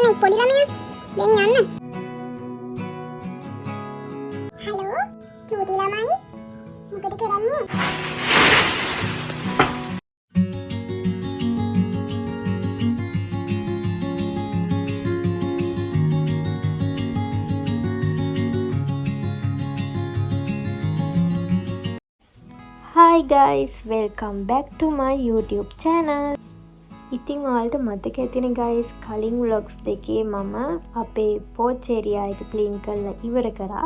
තියෙන පොඩි ළමයා දැන් යන්න. හලෝ චූටි ළමයි මොකද කරන්නේ? Hi guys, welcome back to my YouTube channel. ඉතින් ඔයාලට මතක ඇතිනේ guys කලින් vlogs දෙකේ මම අපේ porch area එක clean කරලා ඉවර කරා.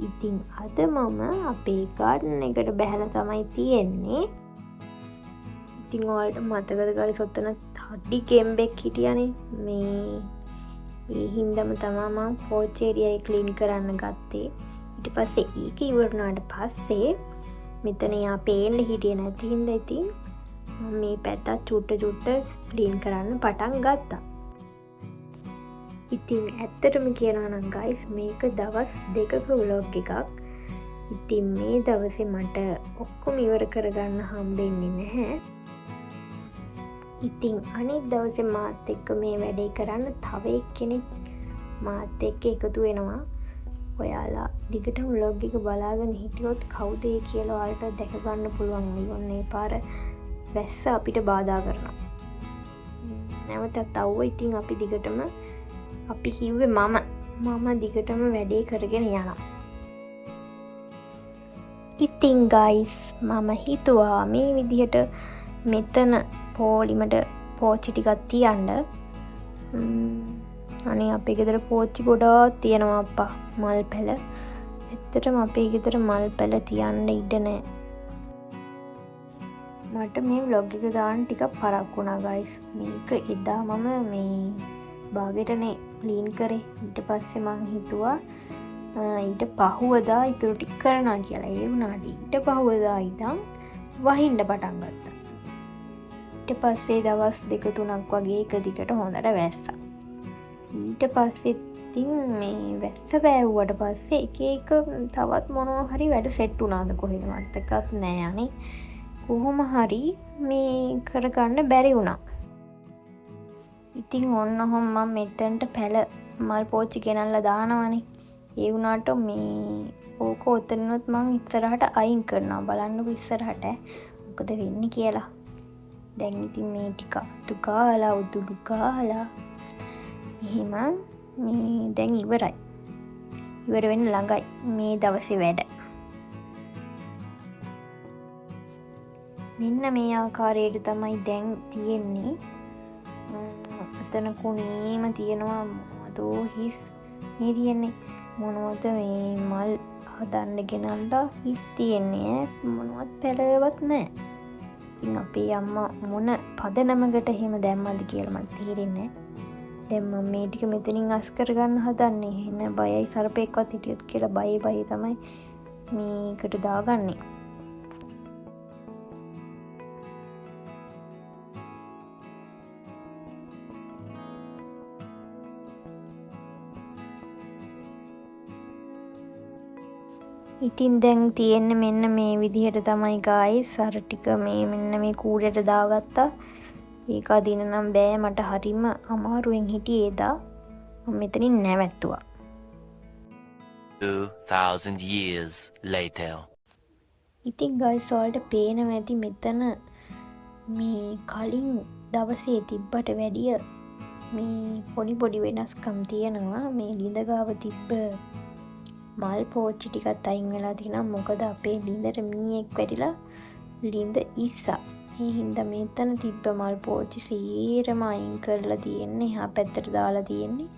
ඉතින් අද මම අපේ garden එකට බැහැලා තමයි තියෙන්නේ. ඉතින් ඔයාලට මතකද guys ඔතන හඩි කෙම්බෙක් හිටියානේ. මේ හින්දාම තමයි මම porch area එක clean කරන්න ගත්තේ. ඊට පස්සේ ඒක ඉවර වුණාට පස්සේ මෙතන යා පේන්න හිටියේ නැති හින්දා ඉතින් මම මේ පැත්ත චුට්ට ක්ලීන් කරන්න පටන් ගත්තා. ඉතින් ඇත්තටම කියනවා නම් guys මේක දවස් දෙකක vlog එකක්. ඉතින් මේ දවසේ මට ඔක්කොම ඉවර කරගන්න හම්බෙන්නේ නැහැ. ඉතින් අනිත් දවසේ මාත් එක්ක මේ වැඩේ කරන්න තව එක්කෙනෙක් මාත් එක්ක එකතු වෙනවා. ඔයාලා දිගටම vlog එක බලාගෙන හිටියොත් කවුද ඒ කියලා ඔයාලට දැක ගන්න පුළුවන්. මේ පාර වැස්ස අපිට බාධා කරනවා. නැවතත් આવුව ඉතින් අපි දිගටම අපි කිව්වේ මම දිගටම වැඩේ කරගෙන යනවා. ඉතින් guys මම හිතුවා මේ විදිහට මෙතන පොලිමට පෝච්චි ටිකක් තියන්න. අනේ අපේ ගෙදර පෝච්චි ගොඩාක් තියෙනවා අප්පා මල් පැල. ඇත්තටම අපේ ගෙදර මල් පැල තියන්න ඉඩ නැහැ. මට මේ vlog එක දාන්න ටිකක් පරක්කු වුණා guys. මේක එදා මම මේ බාගෙටනේ ක්ලීන් කරේ. ඊට පස්සේ මං හිතුවා ඊට පහුවදා ඉතුරු ටික කරනවා කියලා. ඒ වුණාට ඊට පහුවදා ඉඳන් වහින්න පටන් ගත්තා. ඊට පස්සේ දවස් 2-3ක් වගේ එක දිගට හොඳට වැස්සා. ඊට පස්සේ ඉතින් මේ වැස්ස වැව්වට පස්සේ එක තවත් මොනවා හරි වැඩ සෙට් වුණාද කොහෙද මතකත් නෑ අනේ. කොහොම හරි මේ කරගන්න බැරි වුණා. ඉතින් ඔන්න ඔහොම මම මෙතනට පැල මල් පෝච්චි ගෙනල්ලා දානවනේ. ඒ වුණාට මේ ඕක ඔතනොත් මම ඉස්සරහට අයින් කරනවා. බලන්නකො ඉස්සරහට මොකද වෙන්නේ කියලා. දැන් ඉතින් මේ ටික තුකාලා උදුළු කාලා එහෙම මේ දැන් ඉවරයි. ඉවර වෙන්න ළඟයි මේ දවසේ වැඩ. මෙන්න මේ ආකාරයට තමයි දැන් තියෙන්නේ. අතන කුණීම තියෙනවා මොනවදෝ හිස් මේ තියෙන්නේ. මොනවද මේ මල් හදන්න ගෙනල්ලා හිස් තියෙන්නේ මොනවත් පැලවත් නැහැ. ඉතින් අපේ අම්මා මොන පදනමකට එහෙම දැම්මද කියලා මට තේරෙන්නේ නැහැ. දැන් මම මේ ටික මෙතනින් අස් කරගන්න හදන්නේ. එන බයයි සර්පෙක්වත් හිටියොත් කියලා බය තමයි මේකට දාගන්නේ. ඉතින් දැන් තියෙන්නේ මෙන්න මේ විදිහට තමයි guys. අර ටික මේ මෙන්න මේ කූඩේට දාගත්තා. ඒක අදින නම් බෑ මට හරිම අමාරුවෙන් හිටියේ එදා. මම මෙතනින් නැවැත්තුවා. 2000 years later. ඉතින් guys ඔයාලට පේනවා ඇති මෙතන මේ කලින් දවසේ තිබ්බට වැඩිය මේ පොඩි වෙනස්කම් තියෙනවා. මේ ළිඳ ගාව තිබ්බ මල් පෝච්චි ටිකත් අයින් වෙලා තියෙනවා. මොකද අපේ ළිඳට මීයක් වැටිලා ළිඳ ඉස්සා. ඒ හින්දා මෙතන තිබ්බ මල් පෝච්චි සීරම අයින් කරලා තියෙන්නේ. එහා පැත්තට දාලා තියෙන්නේ.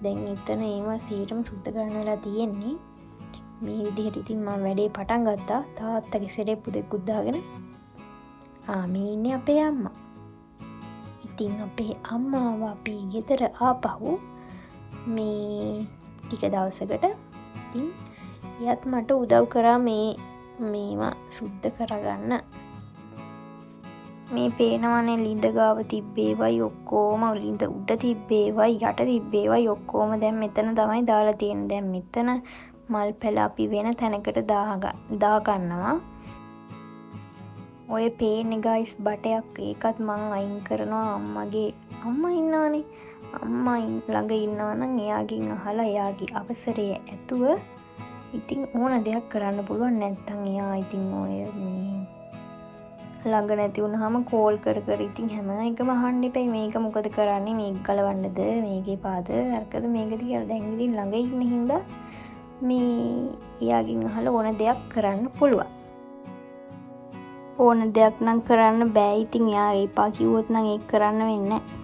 දැන් එතන ඒවා සීරම සුද්ධ කරන්න වෙලා තියෙන්නේ. මේ විදිහට ඉතින් මම වැඩේ පටන් ගත්තා. තාත්තගේ සෙරෙප්පු දෙකකුත් දාගෙන. මේ ඉන්නේ අපේ අම්මා. ඉතින් අපේ අම්මාව අපේ ගෙදර ආපහු මේ ටික දවසකට ඉතින් එයත් මට උදව් කරා මේවා සුද්ධ කරගන්න. මේ පේනවනේ ළිඳ ගාව තිබ්බේවයි ඔක්කොම ළිඳ උඩ තිබ්බේවයි යට තිබ්බේවයි ඔක්කොම දැන් මෙතන තමයි දාලා තියෙන්නේ. දැන් මෙතන මල් පැල අපි වෙන තැනකට දාගන්නවා. ඔය පේන්නේ guys බටයක් ඒකත් මං අයින් කරනවා. අම්මා ඉන්නවනේ අම්මා ළඟ ඉන්නවා නම් එයාගෙන් අහලා එයාගේ අවසරය ඇතුව ඉතින් ඕන දෙයක් කරන්න පුළුවන්. නැත්තම් එයා ඉතින් ඔය මේ ළඟ නැති වුණාම කෝල් කර කර ඉතින් හැම එකම අහන්න එපයි. මේක මොකද කරන්නේ? මේක ගලවන්නද? මේකේ පාද අරකද මේකද කියලා. දැන් ඉතින් ළඟ ඉන්න හින්දා මේ එයාගෙන් අහලා ඕන දෙයක් කරන්න පුළුවන්. ඕන දෙයක් නම් කරන්න බෑ. ඉතින් එයා එපා කිව්වොත් නම් ඒක කරන්න වෙන්නේ නැහැ.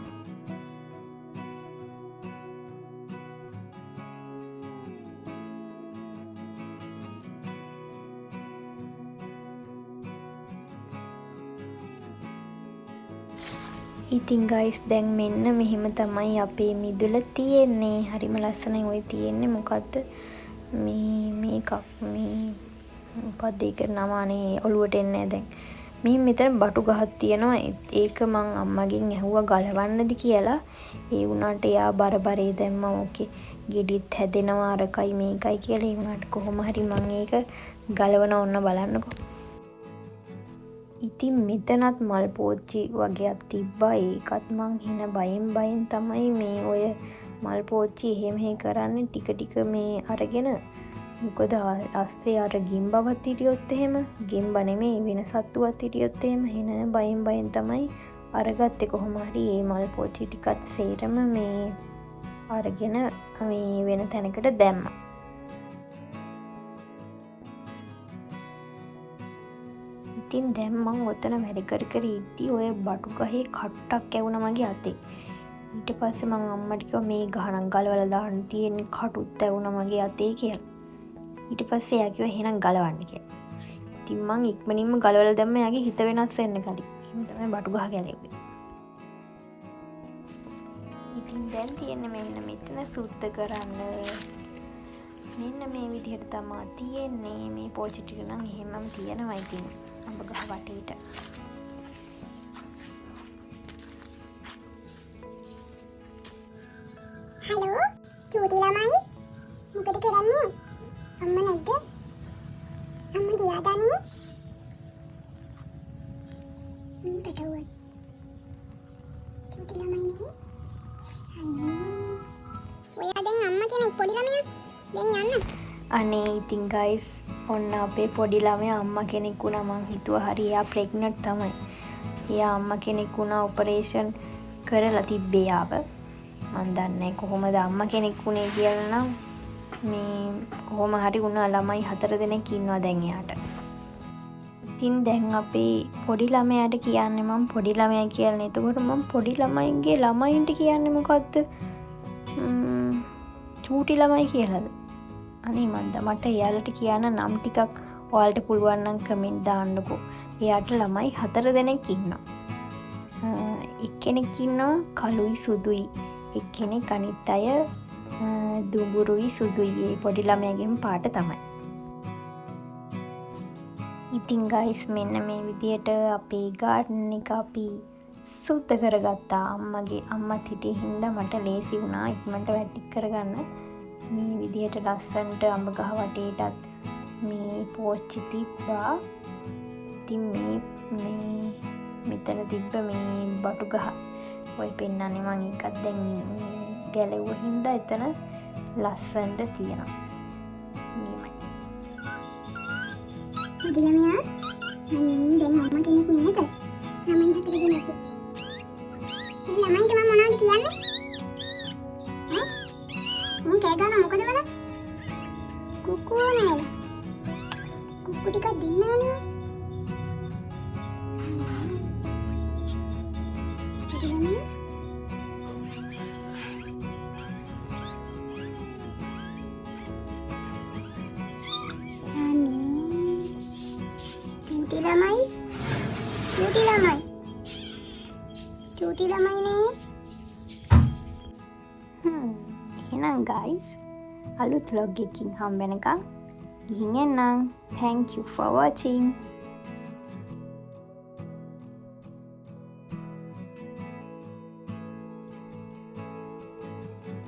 ඉතින් ගයිස් දැන් මෙන්න මෙහෙම තමයි අපේ මිදුල තියෙන්නේ. හරිම ලස්සනයි. ඔය තියෙන්නේ මොකද්ද මේකක් මොකද්ද ඒක නම අනේ ඔළුවට එන්නේ දැන්. මෙතන බටු ගහක් තියෙනවා. ඒක මං අම්මගෙන් ඇහුවා ගලවන්නද කියලා. ඒ වුණාට එයා බරබරේ දැම්මා. ඕකේ ගෙඩිත් හැදෙනවා අරකයි මේකයි කියලා. ඒ වුණාට කොහොම හරි මං ඒක ගලවන ඕන්න බලන්නකෝ. ඉතින් මෙතනත් මල් පෝච්චි වගේක් තිබ්බා. ඒකත් මං හින බයෙන් තමයි මේ ඔය මල් පෝච්චි එහෙම කරන්නේ. ටික ටික මේ අරගෙන මොකද අස්සේ අර ගිම්බවත් හිටියොත් එහෙම ගිම්බ නෙමෙයි වෙන සත්තුවත් හිටියොත් එහෙම හින බයෙන් තමයි අරගත්තේ. කොහොම හරි මේ මල් පෝච්චි ටිකත් සේරම මේ අරගෙන මේ වෙන තැනකට දැම්මා. ඉතින් දැන් මං ඔතන වැඩ කර ඉද්දි ඔය බටු ගහේ කට්ටක් ඇවුණා මගේ අතේ. ඊට පස්සේ මං අම්මට කිව්වා මේ ගහ නම් ගලවලා දාන්න තියෙන කටුත් ඇවුණා මගේ අතේ කියලා. ඊට පස්සේ එයා කිව්වා එහෙනම් ගලවන්න කියලා. ඉතින් මං ඉක්මනින්ම ගලවලා දැම්ම එයාගේ හිත වෙනස් වෙන්න කලින්. එහෙනම් තමයි බටු ගහ ගැලෙන්නේ. ඉතින් දැන් තියෙන්නේ මෙන්න මෙතන සුද්ධ කරන්න. මෙන්න මේ විදිහට තමයි තියෙන්නේ. මේ පෝච්චි ටික නම් එහෙමම තියෙනවා ඉතින්. අඹ ගහ වටේට. හලෝ චූටි ළමයි මොකද කරන්නේ? අම්මා නැද්ද? අම්මා ගියාද අනේ? පැටවුවා. චූටි ළමයි නේ. අනේ. ඔයා දැන් අම්මා කෙනෙක් පොඩි ළමයා. දැන් යන්න. අනේ ඉතින් ගයිස් ඔන්න අපේ පොඩි ළමයා අම්මා කෙනෙක් වුණා. මං හිතුවා හරි එයා ප්‍රෙග්නන්ට් තමයි. එයා අම්මා කෙනෙක් වුණා. ඔපරේෂන් කරලා තිබ්බේ යාව. මන් දන්නේ කොහොමද අම්මා කෙනෙක් වුණේ කියලා නම් මේ කොහොම හරි වුණා. ළමයි 4 දෙනෙක් ඉන්නවා දැන් එයාට. ඉතින් දැන් අපේ පොඩි ළමයාට කියන්නේ මම පොඩි ළමයා කියලා. එතකොට මම පොඩි ළමයින්ගේ ළමයින්ට කියන්නේ මොකද්ද? චූටි ළමයි කියලාද? අනේ මන්ද මට එයාලට කියන්න නම් ටිකක් ඔයාලට පුළුවන් නම් කමෙන්ට් දාන්නකෝ. එයාට ළමයි 4 දෙනෙක් ඉන්නවා. එක්කෙනෙක් ඉන්නවා කළුයි සුදුයි. එක්කෙනෙක් අනිත් අය දුඹුරුයි සුදුයි. ඒ පොඩි ළමයාගේම පාට තමයි. ඉතින් ගයිස් මෙන්න මේ විදියට අපේ ගාඩන් එක අපි සුද්ධ කරගත්තා. අම්මත් හිටියේ හින්දා මට ලේසි වුණා ඉක්මනට වැටි කරගන්න. මේ විදියට ලස්සන්ට අඹ ගහ වටේටත් මේ පෝච්චි තිබ්බා. ඉතින් මේ මෙතන තිබ්බ මේ බටු ගහ ඔය පෙන්නන්නේ මම එකක් දැන් ගැලෙව්ව හින්දා එතන ලස්සන්ට තියෙනවා. මේමයි. පොඩි ළමයා අනේ දැන් අම්මා කෙනෙක් නේද? ළමයි 4 දෙනෙක්. මේ ළමයින්ට මම මොනවද කියන්නේ? මම කෑ ගන්නවා මොකද වල? කුකු නේද? කුකු ටිකක් දෙන්නානේ. චූටි ළමයි නේ. එහෙනම් guys අලුත් vlog එකකින් හම්බ වෙනකම් ගිහින් එන්නම්. Thank you for watching.